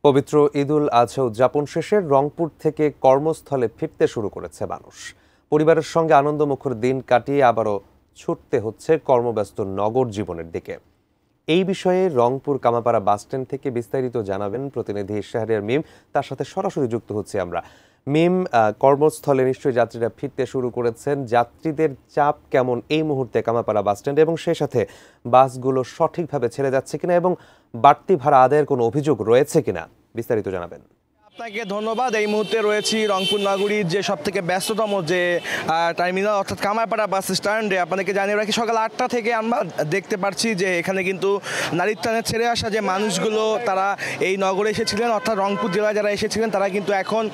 পবিত্র ঈদুল আজহা উদযাপন শেষে রংপুর থেকে কর্মস্থলে ফিরতে শুরু করেছে মানুষ। পরিবারের সঙ্গে আনন্দমুখর দিন কাটিয়ে আবারও ছুটতে হচ্ছে কর্মব্যস্ত নগর জীবনের দিকে। এই বিষয়ে রংপুর কামাপাড়া বাসস্ট্যান্ড থেকে বিস্তারিত জানাবেন প্রতিনিধি শাহরিয়ার মিম। তার সাথে সরাসরি যুক্ত হচ্ছে আমরা। মিম, কর্মস্থলে নিশ্চয়ই যাত্রীরা ফিরতে শুরু করেছেন। যাত্রীদের চাপ কেমন এই মুহূর্তে কামাপাড়া বাসস্ট্যান্ডে, এবং সেই সাথে বাসগুলো সঠিকভাবে ছেড়ে যাচ্ছে কিনা এবং বাড়তি ভাড়া আদায়ের কোনো অভিযোগ রয়েছে কিনা বিস্তারিত জানাবেন। আপনাকে ধন্যবাদ। এই মুহূর্তে রয়েছি রংপুর নগরীর যে সবথেকে ব্যস্ততম যে টার্মিনাল অর্থাৎ কামারপাড়া বাস স্ট্যান্ডে। আপনাদেরকে জানিয়ে রাখি, সকাল 8টা থেকে আমরা দেখতে পাচ্ছি যে এখানে কিন্তু নারীত্রাণে ছেড়ে আসা যে মানুষগুলো তারা এই নগরে এসেছিলেন, অর্থাৎ রংপুর জেলায় যারা এসেছিলেন তারা কিন্তু এখন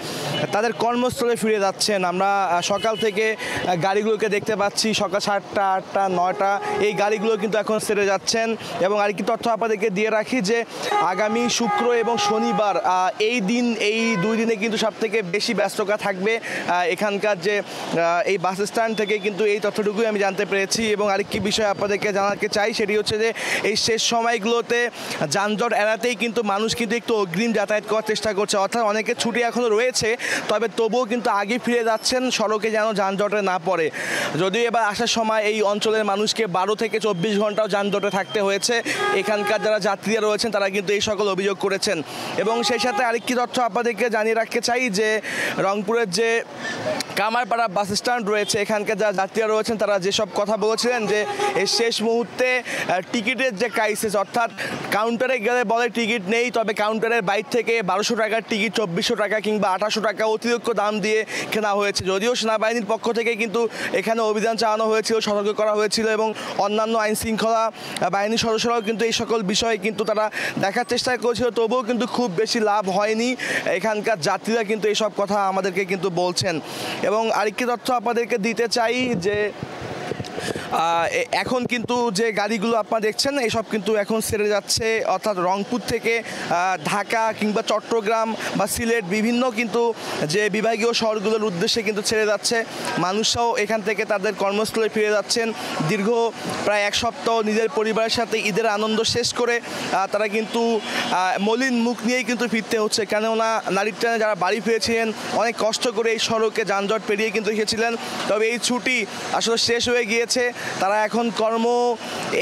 তাদের কর্মস্থলে ফিরে যাচ্ছেন। আমরা সকাল থেকে গাড়িগুলোকে দেখতে পাচ্ছি, সকাল 7টা, 8টা, 9টা এই গাড়িগুলো কিন্তু এখন ছেড়ে যাচ্ছেন। এবং আরেকটি তথ্য আপনাদেরকে দিয়ে রাখি যে আগামী শুক্র এবং শনিবার এই দুই দিনে কিন্তু সব থেকে বেশি ব্যস্ততা থাকবে এখানকার যে এই বাস স্ট্যান্ড থেকে, কিন্তু এই তথ্যটুকুই আমি জানতে পেরেছি। এবং আরেকটি বিষয় আপনাদেরকে জানাতে চাই, সেটি হচ্ছে যে এই শেষ সময়গুলোতে যানজট এড়াতেই কিন্তু মানুষ কিন্তু একটু অগ্রিম যাতায়াত করার চেষ্টা করছে, অর্থাৎ অনেকে ছুটি এখনও রয়েছে, তবে তবুও কিন্তু আগে ফিরে যাচ্ছেন সড়কে যেন যানজটে না পড়ে। যদিও এবার আসার সময় এই অঞ্চলের মানুষকে 12 থেকে 24 ঘন্টাও যানজটে থাকতে হয়েছে, এখানকার যারা যাত্রীরা রয়েছেন তারা কিন্তু এই সকল অভিযোগ করেছেন। এবং সেই সাথে আরেকটি তথ্য আপনাদেরকে জানিয়ে রাখতে চাই যে রংপুরের যে কামারপাড়া বাস স্ট্যান্ড রয়েছে, এখানকার যারা যাত্রীরা রয়েছেন তারা যেসব কথা বলেছিলেন যে এই শেষ মুহূর্তে টিকিটের যে ক্রাইসিস, অর্থাৎ কাউন্টারে গেলে বলে টিকিট নেই, তবে কাউন্টারের বাইরে থেকে 1200 টাকার টিকিট 2400 টাকা কিংবা 2800 টাকা অতিরিক্ত দাম দিয়ে কেনা হয়েছে। যদিও সেনাবাহিনীর পক্ষ থেকে কিন্তু এখানে অভিযান চালানো হয়েছিল, সতর্ক করা হয়েছিল, এবং অন্যান্য আইন শৃঙ্খলা বাহিনীর সদস্যরাও কিন্তু এই সকল বিষয়ে কিন্তু তারা দেখার চেষ্টা করেছিল, তবুও কিন্তু খুব বেশি লাভ হয়নি। এখানকার যাত্রীরা কিন্তু এইসব কথা আমাদেরকে কিন্তু বলছেন। এবং আরেকটি তথ্য আপনাদেরকে দিতে চাই যে এখন কিন্তু যে গাড়িগুলো আপনারা দেখছেন এইসব কিন্তু এখন ছেড়ে যাচ্ছে, অর্থাৎ রংপুর থেকে ঢাকা কিংবা চট্টগ্রাম বা সিলেট বিভিন্ন কিন্তু যে বিভাগীয় শহরগুলোর উদ্দেশ্যে কিন্তু ছেড়ে যাচ্ছে। মানুষরাও এখান থেকে তাদের কর্মস্থলে ফিরে যাচ্ছেন। দীর্ঘ প্রায় এক সপ্তাহ নিজের পরিবারের সাথে ঈদের আনন্দ শেষ করে তারা কিন্তু মলিন মুখ নিয়েই কিন্তু ফিরতে হচ্ছে, কেননা নারীর ট্রেনে যারা বাড়ি ফিরেছিলেন অনেক কষ্ট করে এই সড়কে যানজট পেরিয়ে কিন্তু এসেছিলেন, তবে এই ছুটি আসলে শেষ হয়ে গিয়েছে। তারা এখন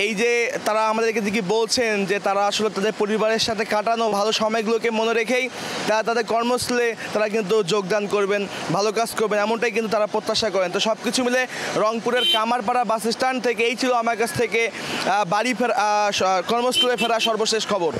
এই যে তারা আমাদেরকে দিকে বলছেন যে তারা আসলে তাদের পরিবারের সাথে কাটানো ভালো সময়গুলোকে মনে রেখেই তারা তাদের কর্মস্থলে তারা কিন্তু যোগদান করবেন, ভালো কাজ করবেন, এমনটাই কিন্তু তারা প্রত্যাশা করেন। তো সব কিছু মিলে রংপুরের কামারপাড়া বাস স্ট্যান্ড থেকে এই ছিল আমার কাছ থেকে বাড়ি ফেরা কর্মস্থলে ফেরা সর্বশেষ খবর।